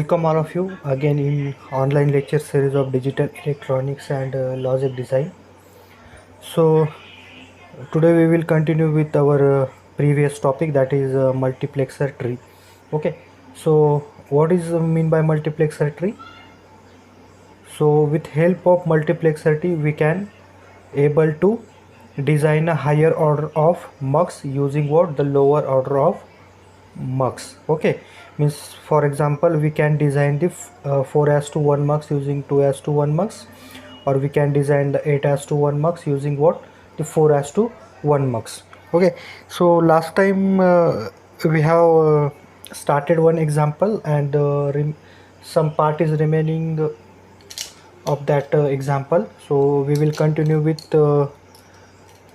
welcome all of you again in online lecture series of digital electronics and logic design. So today we will continue with our previous topic, that is multiplexer tree. Okay, so what is mean by multiplexer tree? So with help of multiplexer tree we can able to design a higher order of MUX using what the lower order of MUX. Okay, means for example we can design the 4:1 MUX using 2:1 MUX, or we can design the 8:1 MUX using what the 4:1 MUX. Okay, so last time we have started one example, and some part is remaining of that example, so we will continue with the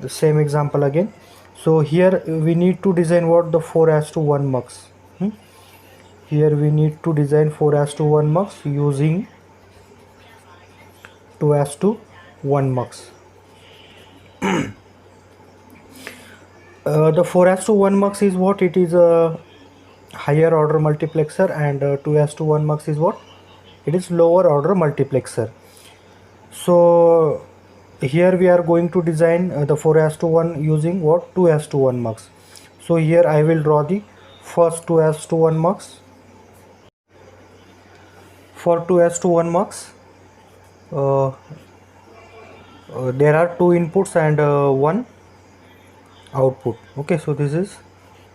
same example again. So here we need to design what the 4:1 MUX. Here we need to design 4:1 MUX using 2:1 MUX. The 4:1 MUX is what? It is a higher order multiplexer, and 2:1 MUX is what? It is lower order multiplexer. So here we are going to design the 4:1 using what? 2:1 MUX. So here I will draw the first 2:1 MUX. For 2:1 MUX, there are two inputs and one output. Okay, so this is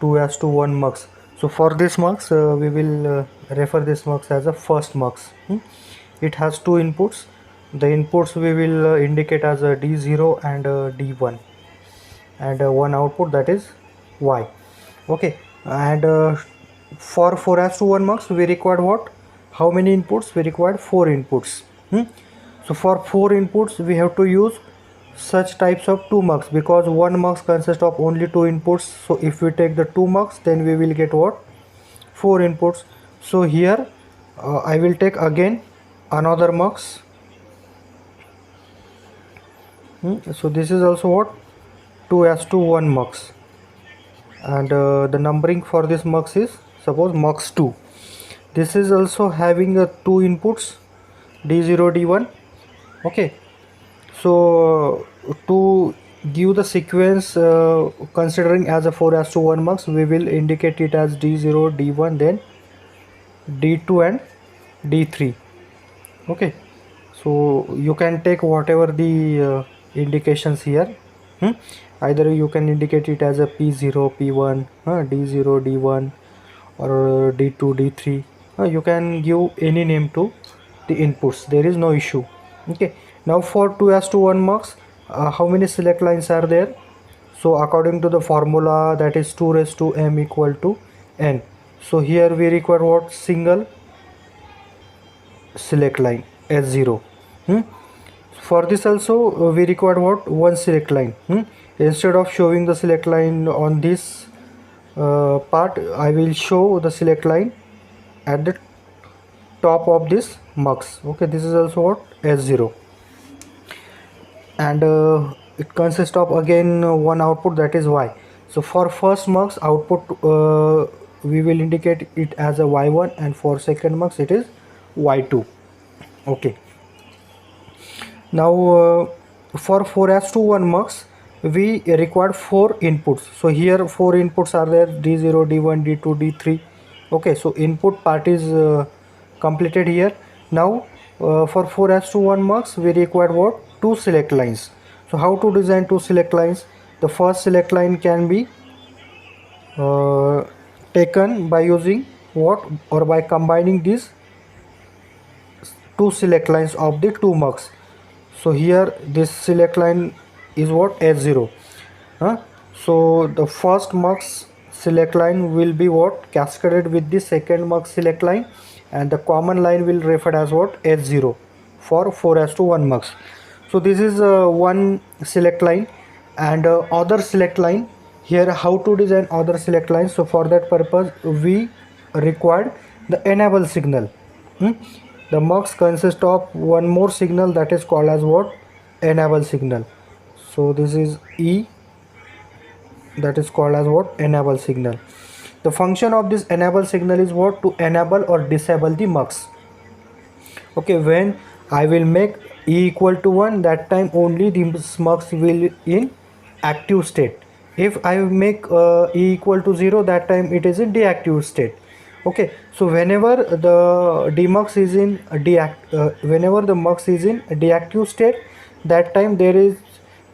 2:1 MUX. So for this MUX, we will refer this MUX as a first MUX. It has two inputs. The inputs we will indicate as a D0 and D1, and one output, that is Y. Okay, and for 4:1 MUX we required what? How many inputs? We required 4 inputs. So for 4 inputs we have to use such types of 2 MUX, because one MUX consists of only 2 inputs. So if we take the 2 MUX, then we will get what? 4 inputs. So here I will take again another MUX. So this is also what? 2:1 MUX, and the numbering for this MUX is, suppose, MUX 2. This is also having 2 inputs, D0, D1. Okay, so to give the sequence considering as a 4:1 MUX, we will indicate it as D0, D1, then D2 and D3. Okay, so you can take whatever the indications here. Either you can indicate it as a P0, P1, D0, D1, or D2, D3. You can give any name to the inputs, there is no issue. Okay, now for 2:1 MUX, how many select lines are there? So according to the formula, that is 2 raised to m equal to n. So here we require what? Single select line, S0. For this also we require what? One select line. Instead of showing the select line on this part, I will show the select line at the top of this MUX. Okay, this is also what? S0, and it consists of again one output, that is Y. So for first MUX output we will indicate it as a Y1, and for second MUX it is Y2. Okay, now for 4:1 MUX we required 4 inputs. So here 4 inputs are there, D0, D1, D2, D3. Okay, so input part is completed here. Now for 4:1 MUX we required what? 2 select lines. So how to design 2 select lines? The first select line can be taken by using what? Or by combining these 2 select lines of the 2 MUX. So here this select line is what? S0. So the first MUX select line will be what? Cascaded with the second MUX select line, and the common line will refer as what? S0 for 4:1 MUX. So this is one select line, and other select line. Here how to design other select lines? So for that purpose we required the enable signal. The MUX consists of one more signal, that is called as what? Enable signal. So this is E, that is called as what? Enable signal. The function of this enable signal is what? To enable or disable the MUX. Okay, when I will make E equal to 1, that time only the MUX will in active state. If I make E equal to 0, that time it is in deactive state. Okay, so whenever the demux is in whenever the MUX is in deactive state, that time there is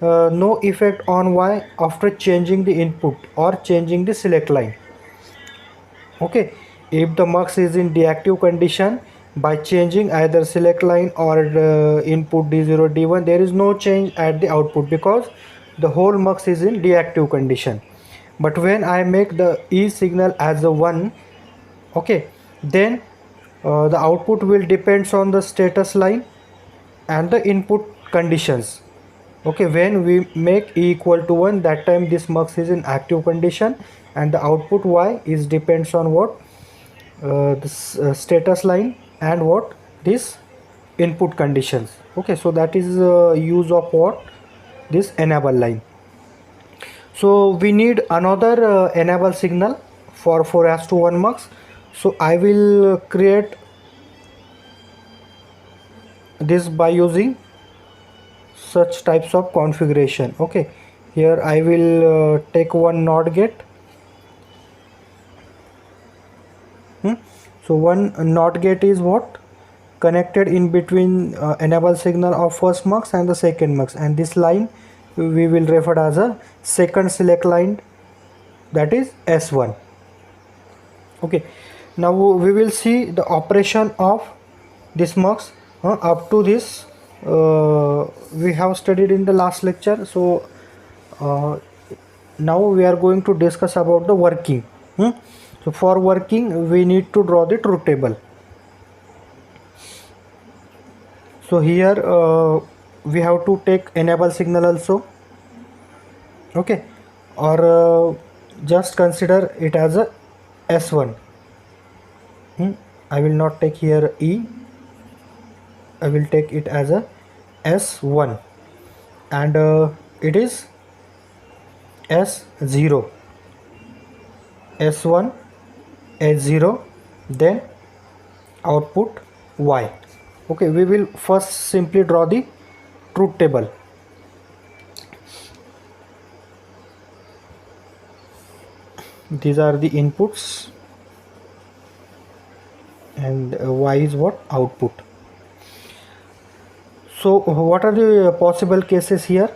no effect on Y after changing the input or changing the select line. Okay, if the MUX is in deactive condition, by changing either select line or input D0 D1, there is no change at the output because the whole MUX is in deactive condition. But when I make the E signal as a 1, okay, then the output will depends on the status line and the input conditions. Okay, when we make E equal to 1, that time this MUX is in active condition and the output Y is depends on what? This status line and what? This input conditions. Okay, so that is use of what? This enable line. So we need another enable signal for 4:1 MUX. So I will create this by using such types of configuration. Okay, here I will take one NOT gate. So one NOT gate is what? Connected in between enable signal of first MUX and the second MUX, and this line we will refer as a second select line, that is S1. Okay, now we will see the operation of this MUX up to this we have studied in the last lecture. So now we are going to discuss about the working. So for working we need to draw the truth table. So here we have to take enable signal also. Okay, or just consider it as a S1. I will not take here E, I will take it as a S1, and it is S0, S1, S0, then output Y. Okay, we will first simply draw the truth table. These are the inputs and Y is what? Output. So what are the possible cases here?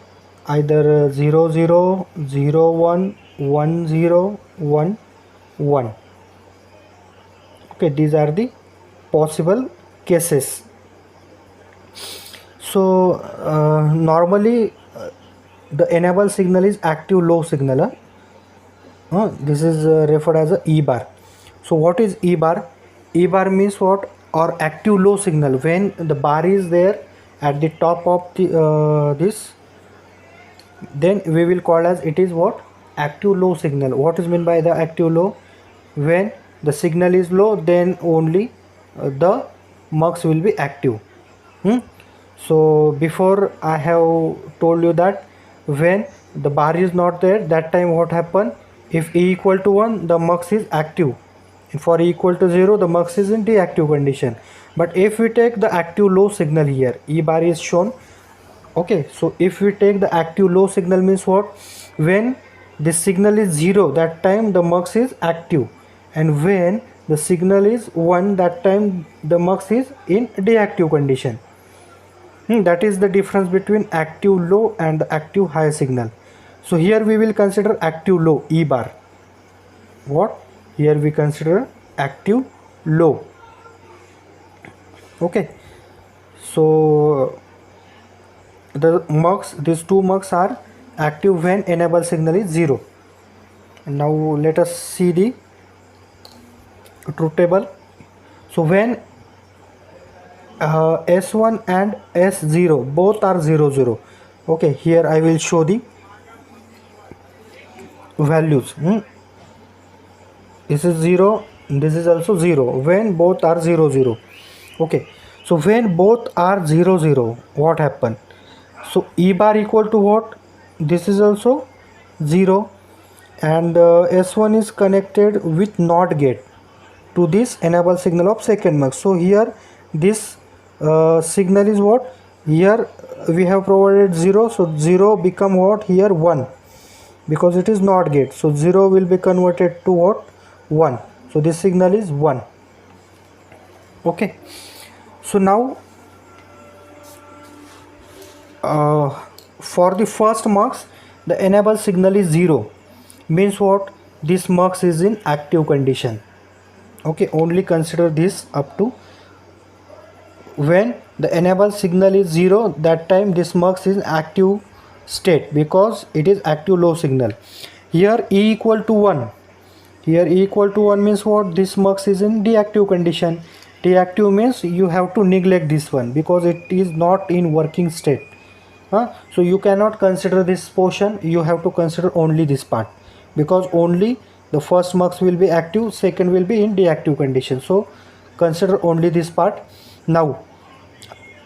Either 0 0, 0 1, 1 0, 1 1. Okay, these are the possible cases. So normally the enable signal is active low signal. This is referred as a E bar. So what is E bar? E bar means what? Or active low signal. When the bar is there at the top of the this, then we will call as it is what? Active low signal. What is meant by the active low? When the signal is low, then only the MUX will be active. So before I have told you that when the bar is not there, that time what happen? If E equal to 1, the MUX is active. And for E equal to 0, the MUX is in deactive condition. But if we take the active low signal here, E bar is shown. Okay, so if we take the active low signal means what? When the signal is 0, that time the MUX is active. And when the signal is 1, that time the MUX is in deactive condition. That is the difference between active low and the active high signal. So here we will consider active low, E bar. What? Here we consider active low. Okay, so the MUX, these two MUX are active when enable signal is 0. And now let us see the truth table. So when S1 and S0 both are 0 0. Okay, here I will show the values. This is 0, this is also 0 when both are 0 0. Okay, so when both are 0 0, what happen? So E bar equal to what? This is also 0. and S1 is connected with NOT gate to this enable signal of second mux. So here this signal is what? Here we have provided 0, so 0 become what? Here 1, because it is NOT gate, so 0 will be converted to what? 1. So this signal is 1. Okay, so now for the first mux the enable signal is 0, means what? This mux is in active condition. Okay, only consider this up to when the enable signal is 0, that time this mux is active state because it is active low signal. Here E equal to 1, here E equal to 1 means what? This mux is in deactive condition. Deactive means you have to neglect this one because it is not in working state. So you cannot consider this portion, you have to consider only this part, because only the first mux will be active, second will be in deactive condition. So consider only this part. Now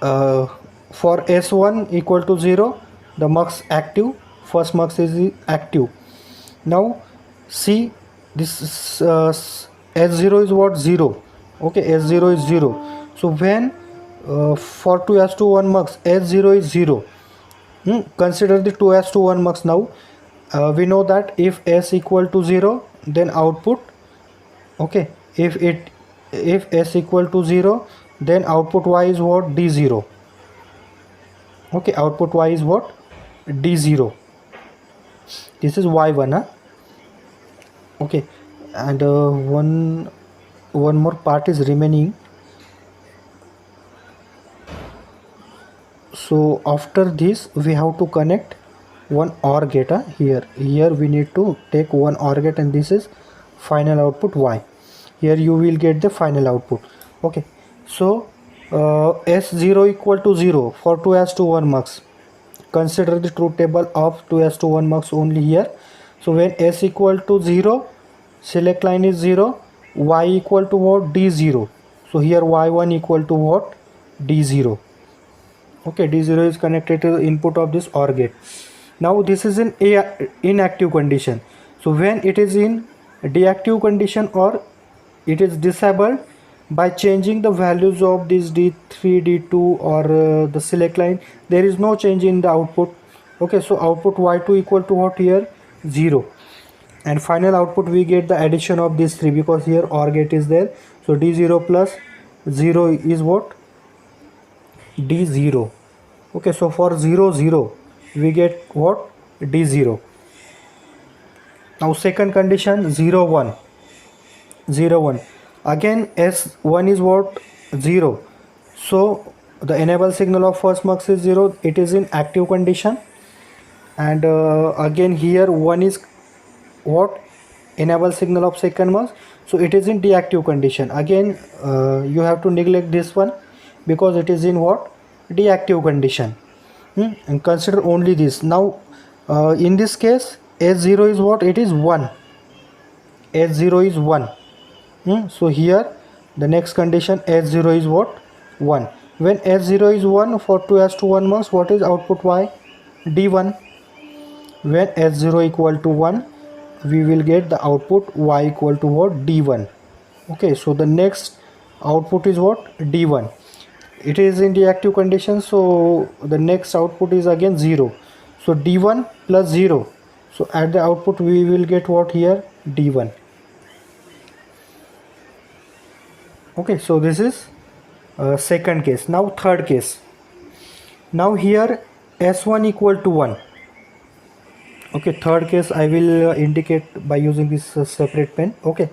for S1 equal to 0, the mux active, first mux is active. Now see this is, S0 is what? 0. Okay, S0 is 0. So when for 2s21 mux S0 is 0, consider the 2s21 mux. Now we know that if S equal to 0, then output, okay, if S equal to 0, then output Y is what? D0. Okay, output Y is what? D0. This is Y1. Okay, and one more part is remaining. So after this we have to connect one OR gate. Here we need to take one OR gate, and this is final output Y. Here you will get the final output. Okay, so S0 equal to 0 for 2s21 mux. Consider the truth table of 2s21 mux only here. So when S equal to 0, select line is 0, Y equal to what? D0. So here Y1 equal to what? D0. Okay, D0 is connected to the input of this OR gate. Now this is in inactive condition. So when it is in deactive condition or it is disabled, by changing the values of this D3, D2 or the select line, there is no change in the output. Okay, so output Y2 equal to what? Here 0, and final output we get the addition of these 3 because here OR gate is there. So D0 plus 0 is what? D0. Okay, so for 0 0 we get what? D0. Now second condition 0 1, 0 1, again S1 is what? 0. So the enable signal of first mux is 0, it is in active condition, and again here 1 is what? Enable signal of second mux, so it is in deactive condition. Again you have to neglect this one because it is in what? Deactive condition. And consider only this. Now in this case S0 is what? It is 1. S0 is 1. So here the next condition S0 is what? 1. When S0 is 1 for 2s21 mux, what is output Y? D1. When S0 equal to 1, we will get the output Y equal to what? D1. Okay, so the next output is what? D1. It is in the active condition, so the next output is again 0. So D1 plus 0. So at the output we will get what? Here D1. Okay, so this is second case. Now third case. Now here S1 equal to 1. Okay, third case I will indicate by using this separate pen. Okay,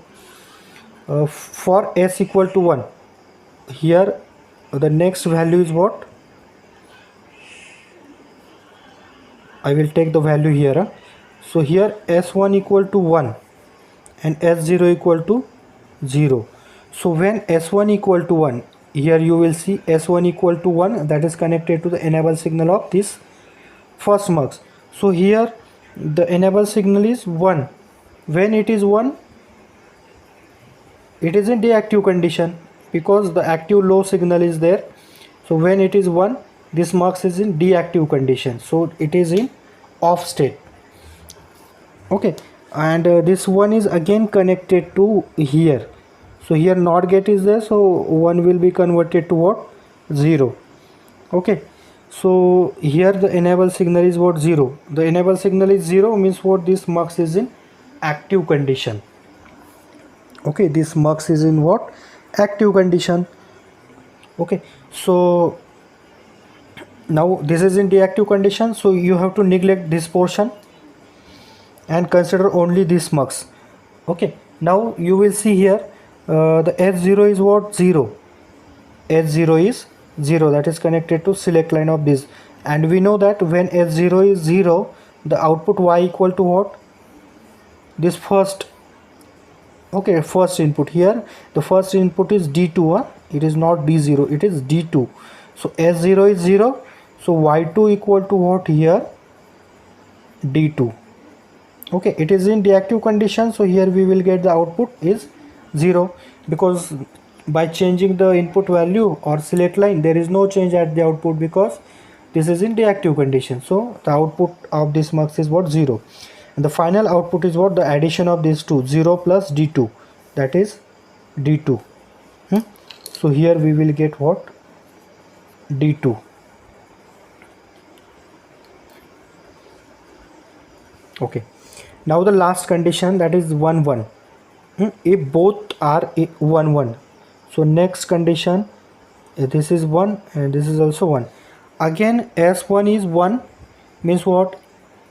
for S equal to 1, here the next value is what? I will take the value here. So here S1 equal to 1 and S0 equal to 0. So when S1 equal to 1, here you will see S1 equal to 1, that is connected to the enable signal of this first mux. So here the enable signal is 1. When it is 1, it is in deactive condition because the active low signal is there. So when it is 1, this mux is in deactive condition, so it is in off state. Okay, and this one is again connected to here. So here NOT gate is there, so 1 will be converted to what? 0. Okay, so here the enable signal is what? 0. The enable signal is 0 means what? This MUX is in active condition. Okay, this MUX is in what? Active condition. Okay, so now this is in deactive condition, so you have to neglect this portion and consider only this MUX. Okay, now you will see here the H0 is what? 0. H0 is 0, that is connected to select line of this, and we know that when H0 is 0, the output Y equal to what? This first, okay, first input. Here the first input is D2, it is not D0, it is D2. So S0 is 0, so Y2 equal to what here? D2. Okay, it is in deactive condition, so here we will get the output is 0, because by changing the input value or select line there is no change at the output, because this is in deactive condition. So the output of this MUX is what? 0. And the final output is what? The addition of these two, 0 plus D2, that is D2. So here we will get what? D2. Okay, now the last condition, that is 1 1. If both are 1 1, so next condition, this is 1 and this is also 1. Again S1 is 1 means what?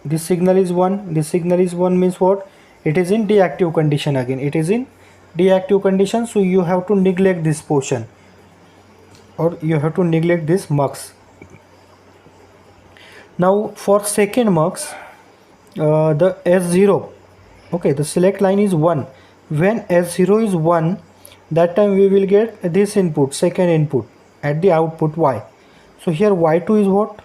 This signal is 1, this signal is 1 means what? It is in deactive condition. Again it is in deactive condition, so you have to neglect this portion, or you have to neglect this MUX. Now for second MUX, the S0, okay, the select line is 1. When S0 is 1, that time we will get this input, second input at the output Y. So here Y2 is what?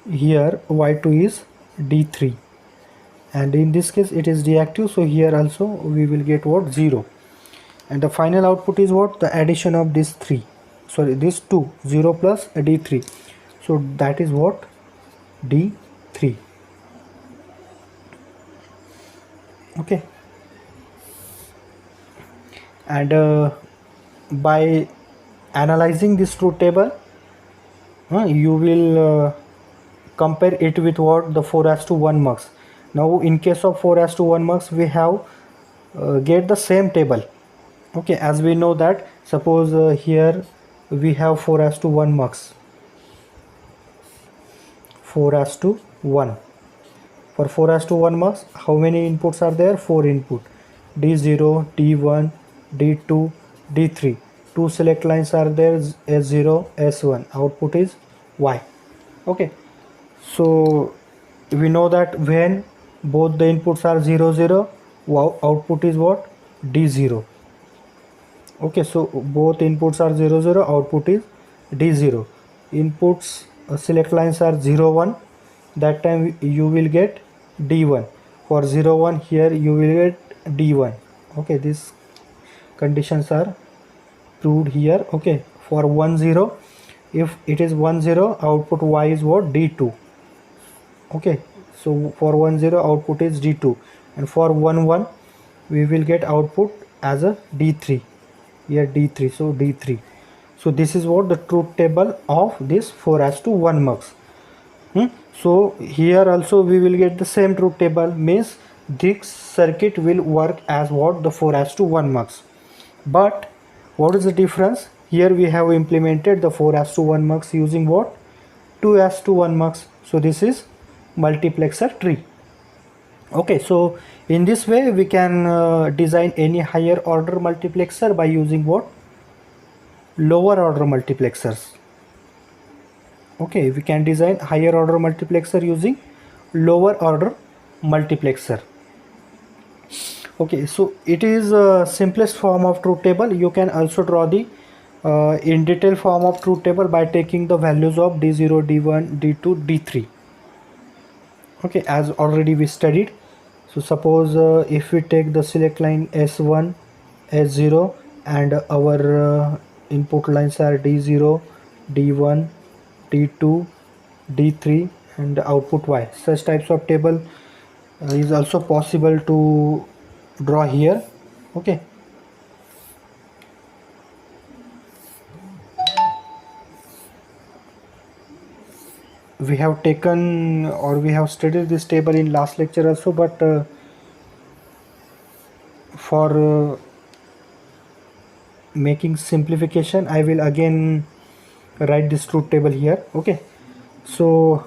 Here Y2 is D3, and in this case it is deactive, so here also we will get what? 0. And the final output is what? The addition of this 3, sorry, this 2, 0 plus D3, so that is what? D3. Okay, and by analyzing this truth table, you will compare it with what? The 4:1 MUX. Now in case of 4:1 MUX, we have get the same table. Okay, as we know that, suppose here we have 4:1 MUX, 4:1. For 4:1 MUX, how many inputs are there? 4 input, D0, D1, D2, D3. 2 select lines are there, S0, S1. Output is Y. Okay, so we know that when both the inputs are 0 0, output is what? D0. Okay, so both inputs are 0 0, output is D0. Inputs select lines are 0 1, that time you will get D1. For 0 1, here you will get D1. Okay, these conditions are proved here. Okay, for 1 0, if it is 1 0, output Y is what? D2. Okay, so for 1 0, output is D2, and for 1 1 we will get output as a D3. Here D3, so D3. So this is what the truth table of this 4:1 MUX. So here also we will get the same truth table, means this circuit will work as what? The 4:1 MUX. But what is the difference? Here we have implemented the 4:1 MUX using what? 2:1 MUX. So this is multiplexer tree. Okay, so in this way we can design any higher order multiplexer by using what? Lower order multiplexers. Okay, we can design higher order multiplexer using lower order multiplexer. Okay, so it is simplest form of truth table. You can also draw the in detail form of truth table by taking the values of D0, D1, D2, D3. Okay, as already we studied. So suppose if we take the select line S1, S0, and our input lines are D0, D1, D2, D3, and output Y. Such types of table is also possible to draw here. Okay, we have taken or we have studied this table in last lecture also, but for making simplification I will again write this truth table here. Okay, so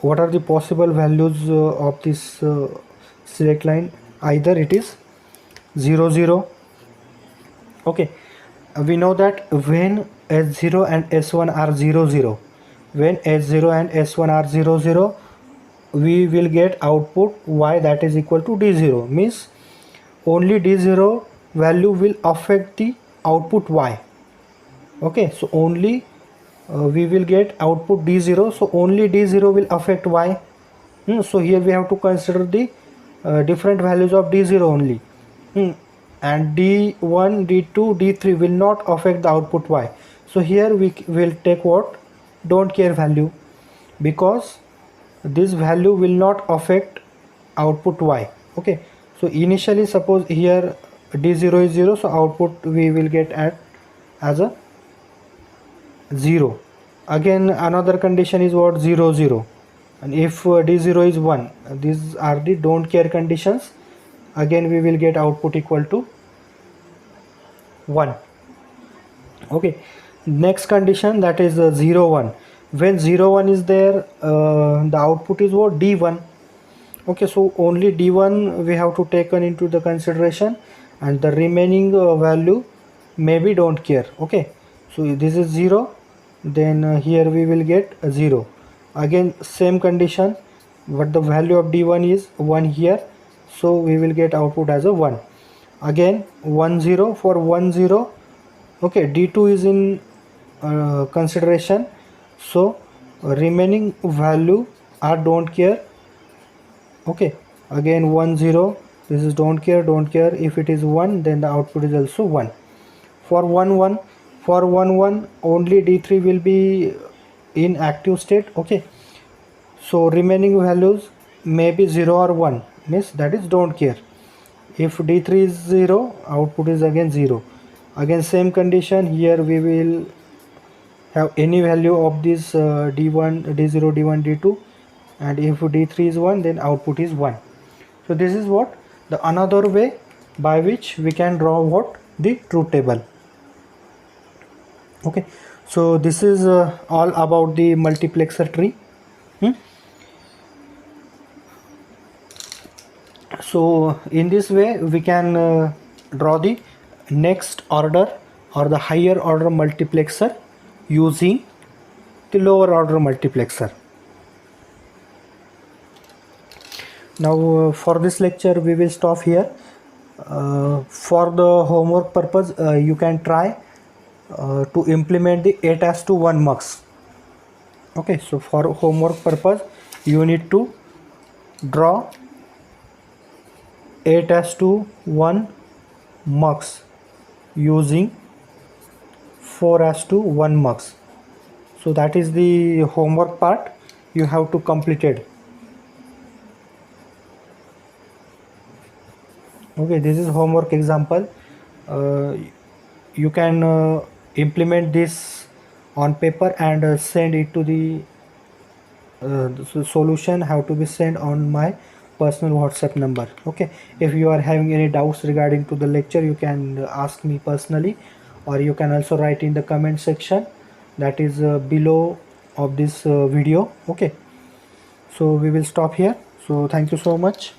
what are the possible values of this select line? Either it is 0 0. Okay, we know that when s0 and s1 are 0 0, when s0 and s1 are 0 0, we will get output y that is equal to d0, means only d0 value will affect the output y. Okay, so only we will get output d0, so only d0 will affect y. So here we have to consider the different values of d0 only. And d1, d2, d3 will not affect the output y. So here we will take what? Don't care value, because this value will not affect output y. Okay, so initially suppose here d0 is 0, so output we will get as a 0. Again another condition is what? 0 0. And if d0 is 1, these are the don't care conditions. Again we will get output equal to 1. Okay, next condition, that is 0 1. When 0 1 is there, the output is what? d1. Okay, so only d1 we have to taken into the consideration, and the remaining value maybe don't care. Okay, so this is 0, then here we will get a 0. Again same condition, but the value of d1 is 1 here, so we will get output as a 1. Again 1 0 for 1 0. Okay, d2 is in consideration, so remaining value are don't care. Okay, again 1 0, this is don't care, don't care. If it is 1, then the output is also 1. For 1 1, for 1 1 only d3 will be in active state. Okay, so remaining values may be 0 or 1, means that is don't care. If d3 is 0, output is again 0. Again same condition, here we will have any value of this d1, d0, d1, d2, and if d3 is 1, then output is 1. So this is what the another way by which we can draw what? The truth table. Okay, so this is all about the multiplexer tree. So in this way we can draw the next order or the higher order multiplexer using the lower order multiplexer. Now for this lecture we will stop here. For the homework purpose, you can try to implement the 8:1 MUX. Okay, so for homework purpose you need to draw 8:1 MUX using 4:1 MUX. So that is the homework part you have to complete it. Okay, this is homework example. You can implement this on paper and send it to the solution have to be sent on my personal WhatsApp number. Okay, if you are having any doubts regarding to the lecture, you can ask me personally, or you can also write in the comment section that is below of this video. Okay, so we will stop here. So thank you so much.